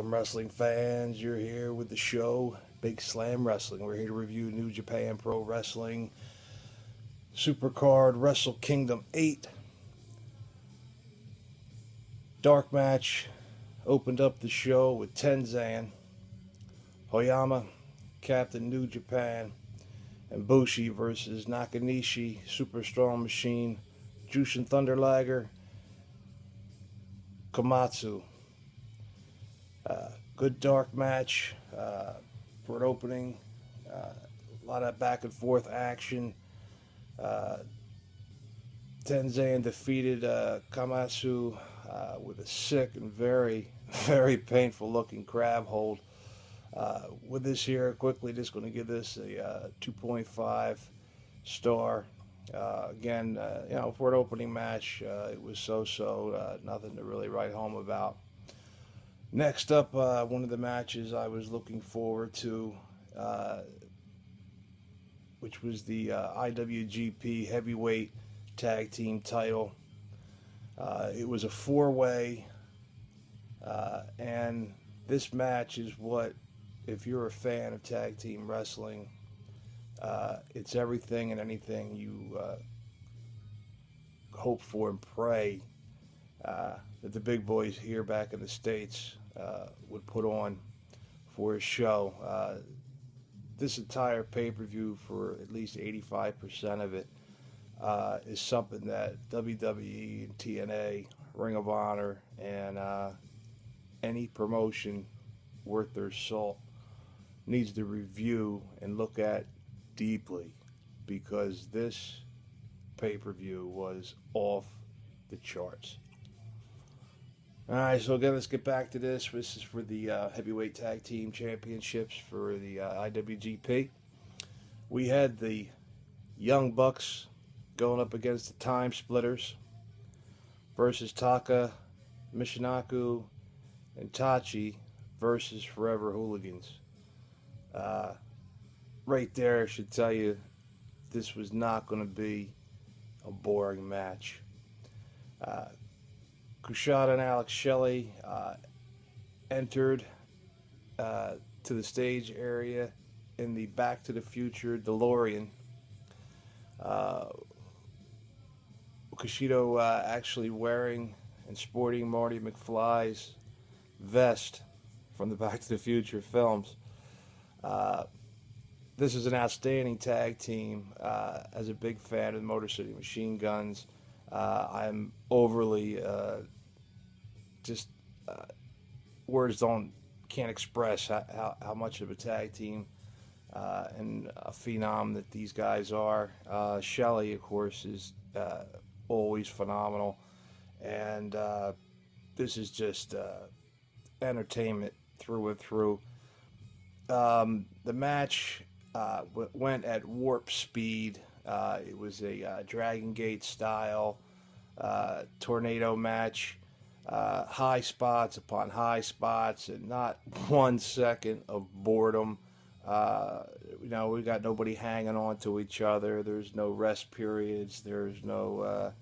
Slam Wrestling fans, you're here with the show Big Slam Wrestling. We're here to review New Japan Pro Wrestling Supercard Wrestle Kingdom 8. Dark match opened up the show with Tenzan, Hoyama, Captain New Japan, and Bushi versus Nakanishi, Super Strong Machine, Jushin Thunder Liger, Komatsu. Good dark match for an opening. A lot of back and forth action. Tenzan defeated Komatsu with a sick and very, very painful looking crab hold. With this here, quickly just going to give this a 2.5 star. Again, for an opening match, it was so-so, nothing to really write home about. Next up, one of the matches I was looking forward to, which was the IWGP Heavyweight Tag Team title. It was a four-way, and this match is what, if you're a fan of tag team wrestling, it's everything and anything you hope for and pray that the big boys here back in the States would put on for a show. This entire pay-per-view, for at least 85% of it, is something that WWE and TNA, Ring of Honor, and any promotion worth their salt needs to review and look at deeply, because this pay-per-view was off the charts. Alright, so again, let's get back to this. This is for the Heavyweight Tag Team Championships for the IWGP. We had the Young Bucks going up against the Time Splitters versus Taka, Michinoku, and Tachi versus Forever Hooligans. Right there should tell you this was not going to be a boring match. Kushida and Alex Shelley entered to the stage area in the Back to the Future DeLorean. Kushida actually wearing and sporting Marty McFly's vest from the Back to the Future films. This is an outstanding tag team. As a big fan of the Motor City Machine Guns, I'm overly words can't express how much of a tag team and a phenom that these guys are. Shelley, of course, is always phenomenal, and this is just entertainment through and through. The match went at warp speed. It was a Dragon Gate style tornado match. High spots upon high spots, and not 1 second of boredom. We got nobody hanging on to each other. There's no rest periods. There's no,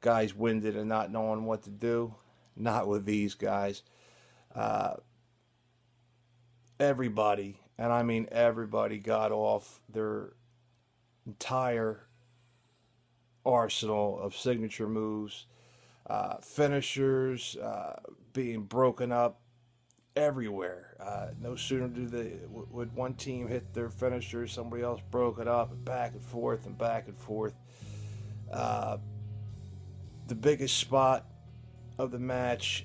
guys winded and not knowing what to do. Not with these guys. Everybody, and I mean everybody, got off their entire arsenal of signature moves. Finishers being broken up everywhere. No sooner would one team hit their finisher, somebody else broke it up, and back and forth and back and forth. The biggest spot of the match,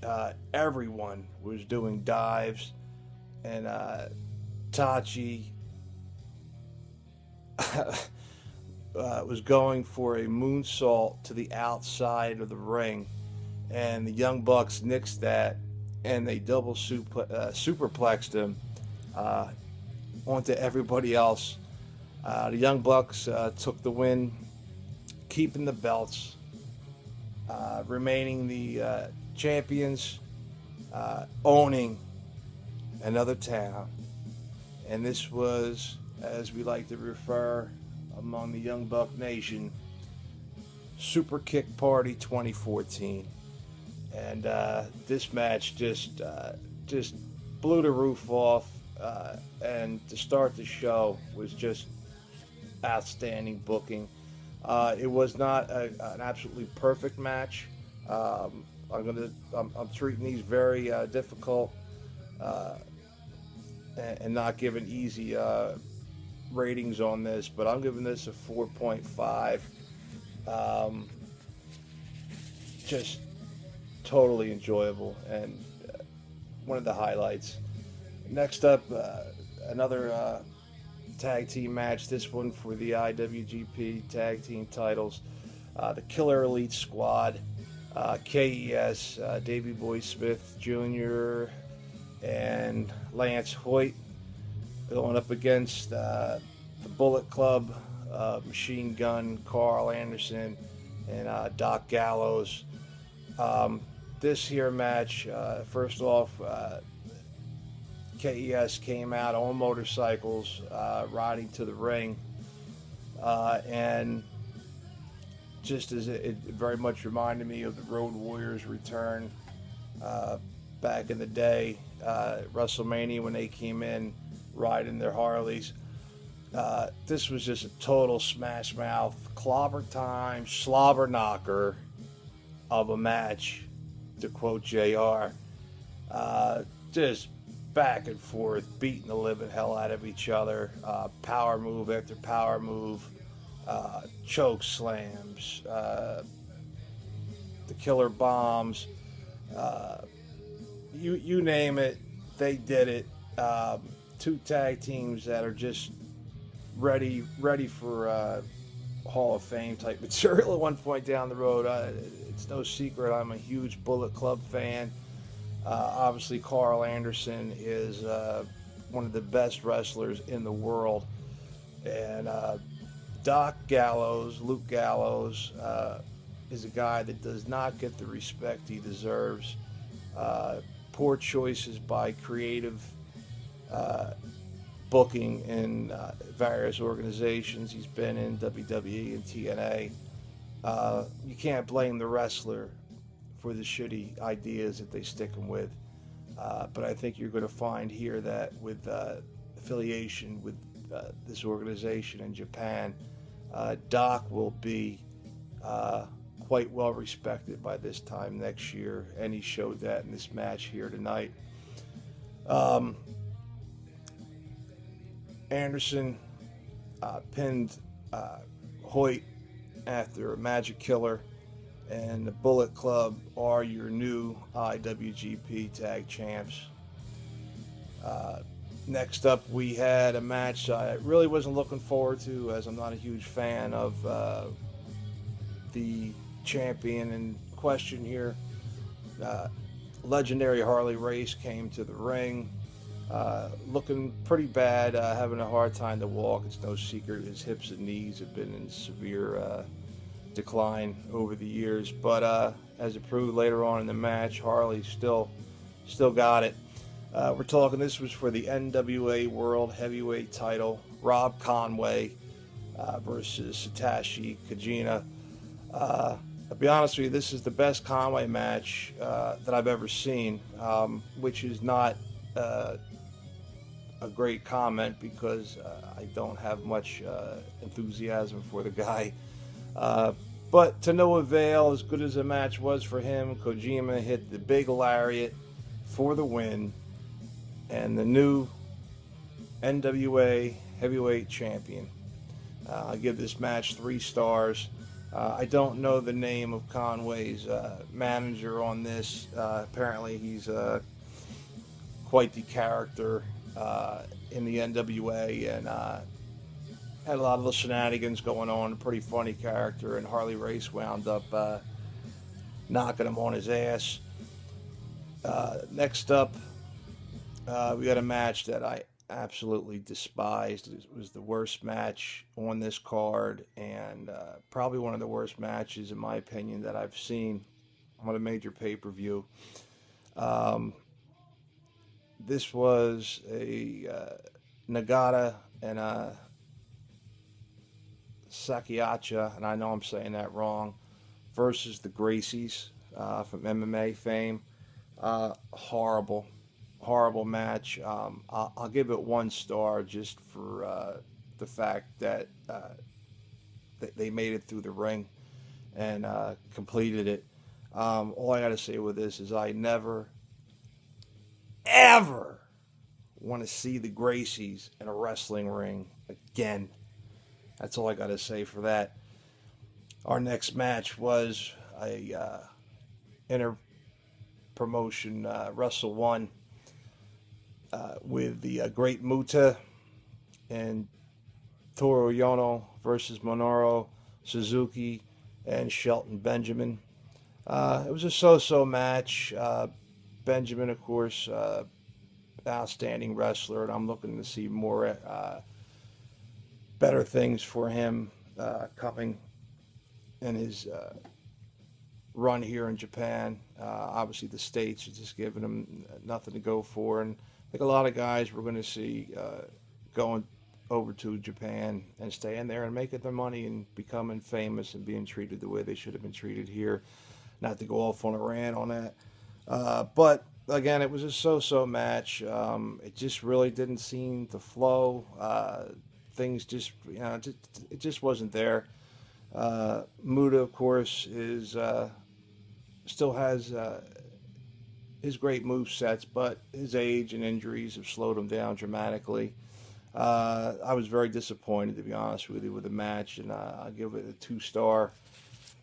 everyone was doing dives, and Tachi was going for a moonsault to the outside of the ring, and the Young Bucks nixed that, and they double superplexed him onto everybody else. The Young Bucks took the win, keeping the belts, remaining the champions, owning another town. And this was, as we like to refer among the Young Buck Nation, Super Kick Party 2014. And this match just just blew the roof off, and to start the show was just outstanding booking. It was not an absolutely perfect match. I'm treating these very difficult, uh, and not giving easy ratings on this, but I'm giving this a 4.5. Um, just totally enjoyable and one of the highlights. Next up, another tag team match. This one for the IWGP tag team titles. The Killer Elite Squad, KES, Davey Boy Smith Jr. and Lance Hoyt going up against the Bullet Club, Machine Gun, Carl Anderson, and Doc Gallows. This here match, first off, KES came out on motorcycles, riding to the ring, and just as it very much reminded me of the Road Warriors' return back in the day, WrestleMania, when they came in riding their Harleys. This was just a total smash mouth, clobber time, slobber knocker of a match, to quote JR. Just back and forth, beating the living hell out of each other. Power move after power move, choke slams, the killer bombs. You name it, they did it. Two tag teams that are just ready for Hall of Fame type material at one point down the road. It's no secret I'm a huge Bullet Club fan. Obviously, Carl Anderson is one of the best wrestlers in the world. And Doc Gallows, Luke Gallows, is a guy that does not get the respect he deserves. Poor choices by creative booking in various organizations. He's been in WWE and TNA. You can't blame the wrestler for the shitty ideas that they stick him with. But I think you're going to find here that with affiliation with this organization in Japan, Doc will be quite well respected by this time next year, and he showed that in this match here tonight. Anderson pinned Hoyt after a Magic Killer, and the Bullet Club are your new IWGP Tag Champs. Next up, we had a match I really wasn't looking forward to, as I'm not a huge fan of the champion in question here. Legendary Harley Race came to the ring, looking pretty bad, having a hard time to walk. It's no secret his hips and knees have been in severe decline over the years, but as it proved later on in the match, Harley still got it. We're talking, this was for the NWA World Heavyweight title, Rob Conway versus Satoshi Kojima. I'll be honest with you, this is the best Conway match that I've ever seen, which is not a great comment, because I don't have much enthusiasm for the guy. But to no avail. As good as the match was for him, Kojima hit the big lariat for the win, and the new NWA Heavyweight Champion. I give this match 3 stars. I don't know the name of Conway's manager on this. Apparently he's quite the character in the NWA, and had a lot of the shenanigans going on. A pretty funny character, and Harley Race wound up knocking him on his ass. Next up, we got a match that I absolutely despised. It was the worst match on this card, and probably one of the worst matches, in my opinion, that I've seen on a major pay-per-view. This was a Nagata and a Sakiacha, and I know I'm saying that wrong, versus the Gracies from MMA fame. Horrible horrible match. I'll give it 1 star just for the fact that they made it through the ring and completed it. All I got to say with this is I never, ever want to see the Gracies in a wrestling ring again. That's all I got to say for that. Our next match was a inter-promotion Wrestle 1 with the Great Muta and Toru Yano versus Minoru Suzuki and Shelton Benjamin. It was a so-so match. Benjamin, of course, outstanding wrestler, and I'm looking to see more better things for him coming in his run here in Japan. Obviously, the States are just giving him nothing to go for, and I think a lot of guys we're going to see going over to Japan and staying there and making their money and becoming famous and being treated the way they should have been treated here. Not to go off on a rant on that. But again, it was a so-so match. It just really didn't seem to flow. Things just, it just wasn't there. Muta, of course, is still has his great move sets, but his age and injuries have slowed him down dramatically. I was very disappointed, to be honest with you, with the match, and I'll give it a 2-star.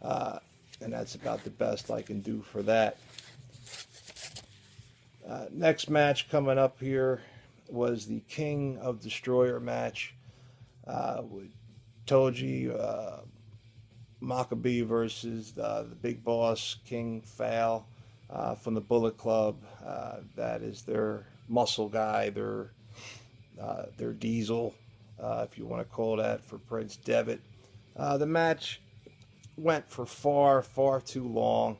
And that's about the best I can do for that. Next match coming up here was the King of Destroyer match with Toji Makabe versus the Big Boss King Fale from the Bullet Club. That is their muscle guy, their Diesel, if you want to call that, for Prince Devitt. The match went for far too long.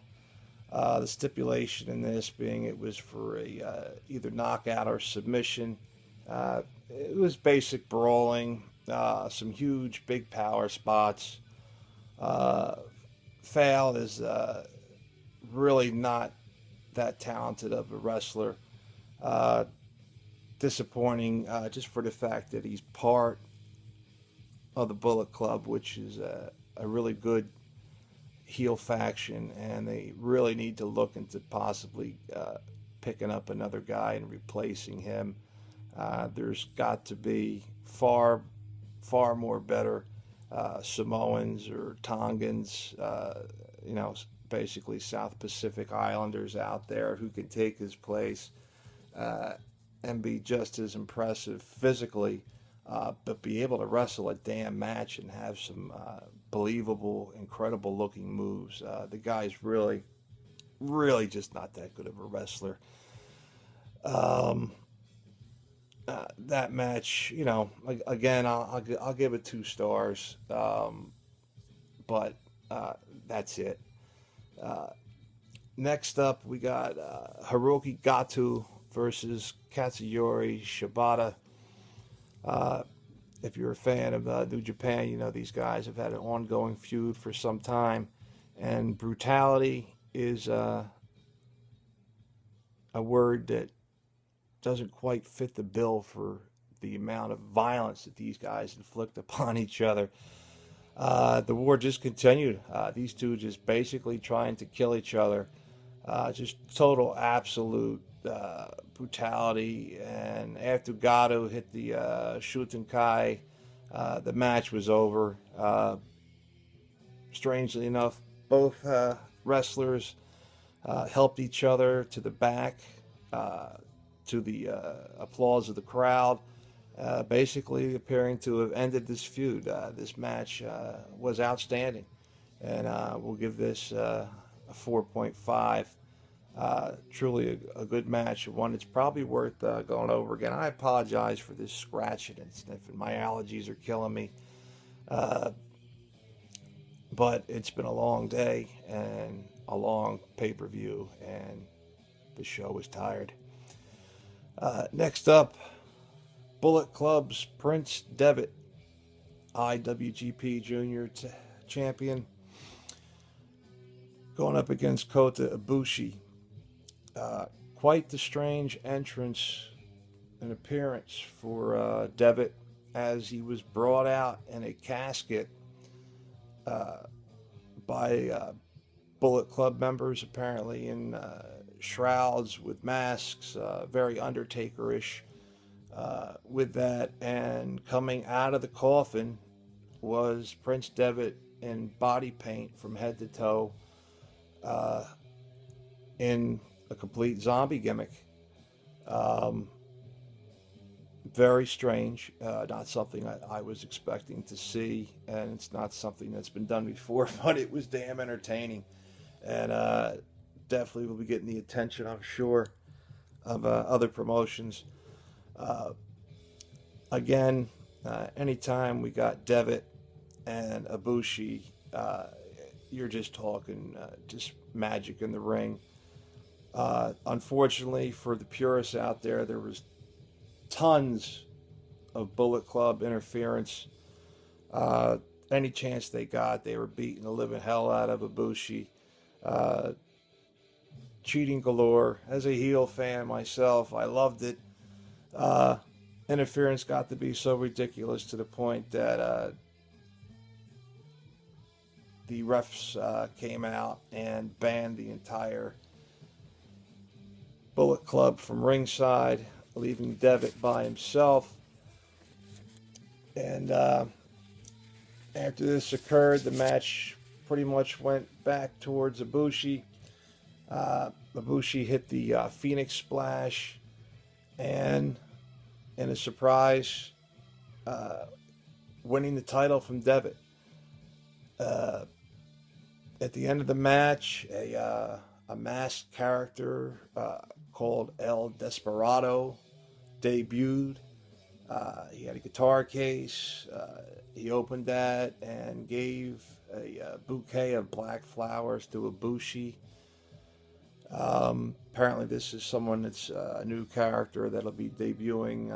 The stipulation in this being it was for a either knockout or submission. It was basic brawling, some huge big power spots. Fale is really not that talented of a wrestler. Disappointing just for the fact that he's part of the Bullet Club, which is a really good heel faction, and they really need to look into possibly picking up another guy and replacing him. There's got to be far more better Samoans or Tongans, basically South Pacific Islanders out there who can take his place and be just as impressive physically, but be able to wrestle a damn match and have some believable, incredible looking moves. The guy's really just not that good of a wrestler. That match, again, I'll give it 2 stars, but that's it. Next up, we got Hiroki Goto versus Katsuyori Shibata. If you're a fan of New Japan, you know these guys have had an ongoing feud for some time, and brutality is a word that doesn't quite fit the bill for the amount of violence that these guys inflict upon each other. The war just continued. These two just basically trying to kill each other. Just total, absolute brutality. And after Gato hit the Shutenkai, the match was over. Strangely enough, both wrestlers helped each other to the back, to the applause of the crowd, basically appearing to have ended this feud. This match was outstanding, and we'll give this a 4.5. Truly a good match, one that's probably worth going over again. I apologize for this scratching and sniffing. My allergies are killing me. But it's been a long day and a long pay-per-view, and the show is tired. Next up, Bullet Club's Prince Devitt, IWGP Junior Champion, going up against Kota Ibushi. quite the strange entrance and appearance for Devitt, as he was brought out in a casket by Bullet Club members, apparently in shrouds with masks, very Undertaker-ish with that. And coming out of the coffin was Prince Devitt in body paint from head to toe, in a complete zombie gimmick. Very strange, not something I was expecting to see, and it's not something that's been done before, but it was damn entertaining, and definitely will be getting the attention, I'm sure, of other promotions. Again, anytime we got Devitt and Ibushi, you're just talking just magic in the ring. Unfortunately for the purists out there was tons of Bullet Club interference. Any chance they got, they were beating the living hell out of Ibushi. Cheating galore. As a heel fan myself, I loved it. Interference got to be so ridiculous to the point that the refs came out and banned the entire Bullet Club from ringside, leaving Devitt by himself. And after this occurred, the match pretty much went back towards Ibushi. Ibushi hit the Phoenix Splash, and in a surprise, winning the title from Devitt. At the end of the match, a masked character called El Desperado debuted. He had a guitar case. He opened that and gave a bouquet of black flowers to Ibushi. Apparently this is someone that's a new character that'll be debuting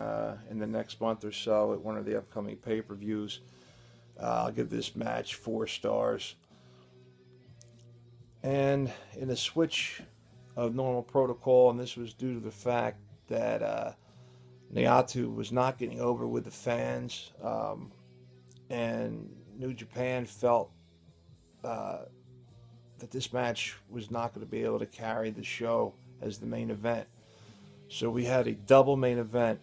in the next month or so at one of the upcoming pay-per-views. I'll give this match 4 stars. And in a switch of normal protocol, and this was due to the fact that Naito was not getting over with the fans, and New Japan felt that this match was not going to be able to carry the show as the main event. So we had a double main event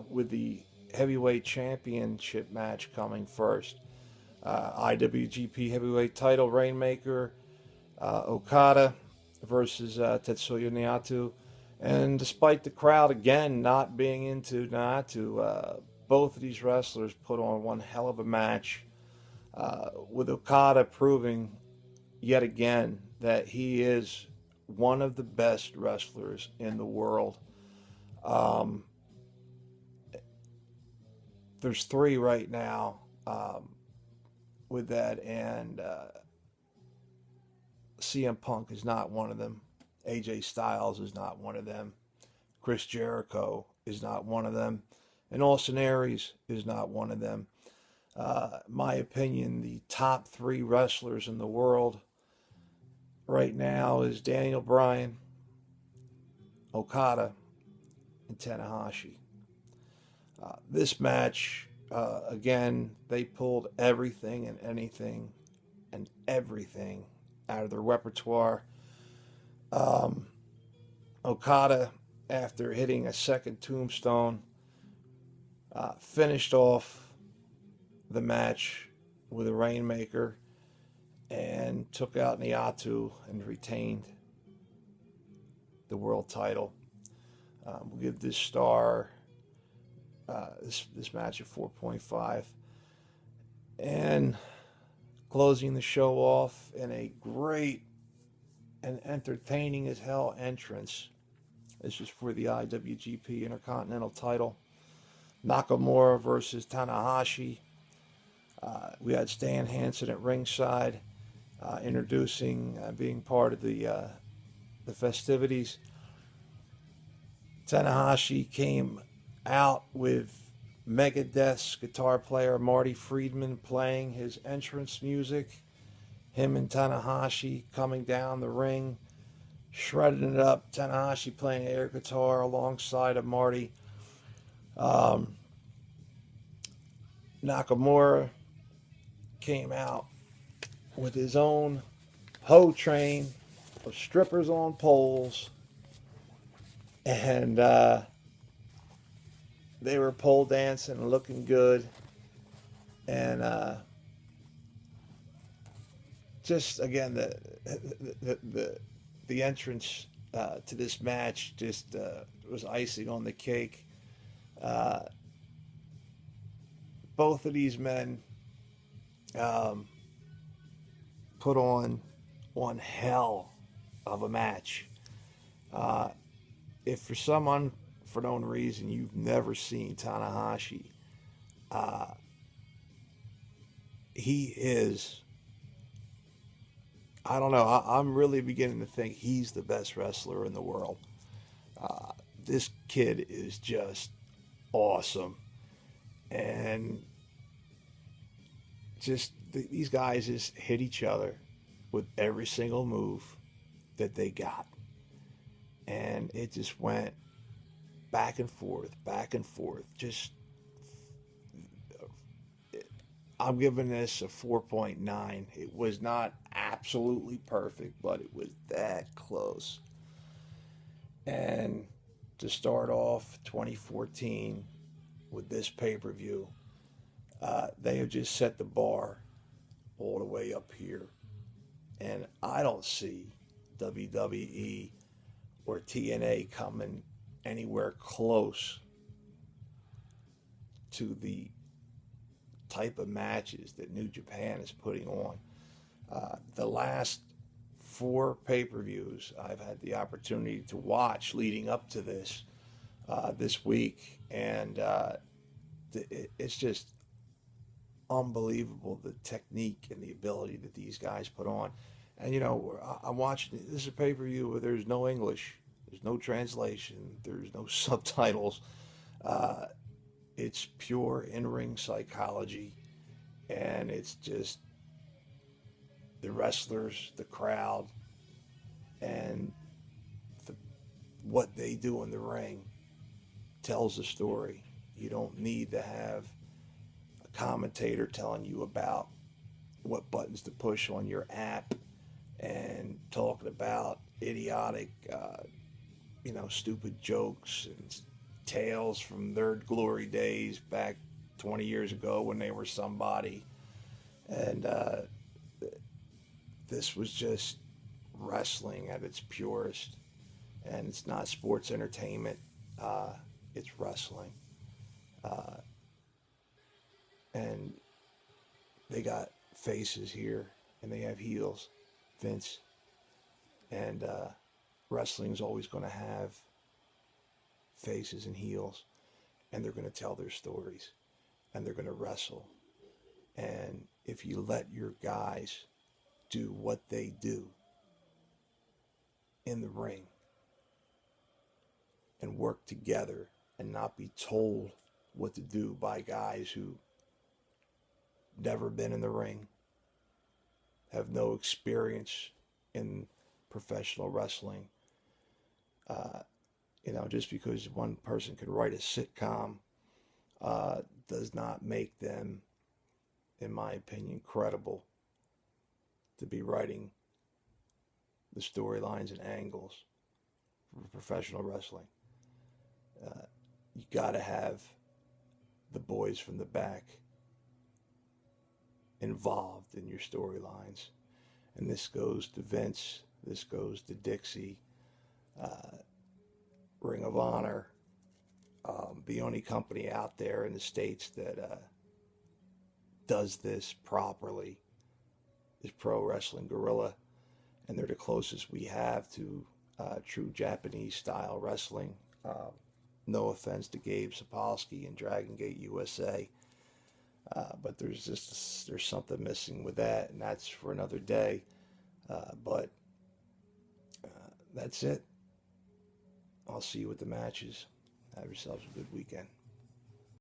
with the heavyweight championship match coming first. IWGP heavyweight title, Rainmaker Okada versus Tetsuya Naito. And despite the crowd again not being into Naito, both of these wrestlers put on one hell of a match, with Okada proving yet again that he is one of the best wrestlers in the world. There's 3 right now with that, and CM Punk is not one of them. AJ Styles is not one of them. Chris Jericho is not one of them. And Austin Aries is not one of them. My opinion, the top 3 wrestlers in the world right now is Daniel Bryan, Okada, and Tanahashi. This match, again, they pulled everything and anything and everything out of their repertoire. Okada, after hitting a second tombstone, finished off the match with a Rainmaker and took out Naito and retained the world title. We'll give this star, this match, a 4.5. And closing the show off in a great and entertaining as hell entrance. This is for the IWGP Intercontinental title. Nakamura versus Tanahashi. We had Stan Hansen at ringside, introducing, being part of the festivities. Tanahashi came out with Megadeth's guitar player Marty Friedman playing his entrance music. Him and Tanahashi coming down the ring, shredding it up. Tanahashi playing air guitar alongside of Marty. Um, Nakamura came out with his own hoe train of strippers on poles, and they were pole dancing and looking good. And just again, the entrance to this match just was icing on the cake. Uh, both of these men um, put on one hell of a match. Uh, if for some unforeknown reason you've never seen Tanahashi, uh, he is, I don't know, I'm really beginning to think he's the best wrestler in the world. Uh, this kid is just awesome. And just these guys just hit each other with every single move that they got. And it just went back and forth, back and forth. Just, I'm giving this a 4.9. It was not absolutely perfect, but it was that close. And to start off 2014 with this pay-per-view, they have just set the bar all the way up here. And I don't see WWE or TNA coming anywhere close to the type of matches that New Japan is putting on. The last 4 pay-per-views I've had the opportunity to watch leading up to this week, and it's just unbelievable, the technique and the ability that these guys put on. And you know, I'm watching, this is a pay-per-view where there's no English, there's no translation, there's no subtitles. It's pure in-ring psychology, and it's just the wrestlers, the crowd, and what they do in the ring tells the story. You don't need to have a commentator telling you about what buttons to push on your app and talking about idiotic, stupid jokes and tales from their glory days back 20 years ago when they were somebody. And this was just wrestling at its purest. And it's not sports entertainment. It's wrestling. And they got faces here, and they have heels, Vince. And wrestling's always going to have faces and heels, and they're going to tell their stories, and they're going to wrestle. And if you let your guys do what they do in the ring and work together and not be told what to do by guys who never been in the ring, have no experience in professional wrestling. Just because one person can write a sitcom does not make them, in my opinion, credible to be writing the storylines and angles for professional wrestling. You got to have the boys from the back involved in your storylines. And this goes to Vince, this goes to Dixie, Ring of Honor, the only company out there in the States that does this properly is Pro Wrestling Guerrilla, and they're the closest we have to true Japanese style wrestling. No offense to Gabe Sapolsky and Dragon Gate USA, but there's something missing with that, and that's for another day. But that's it. I'll see you at the matches. Have yourselves a good weekend.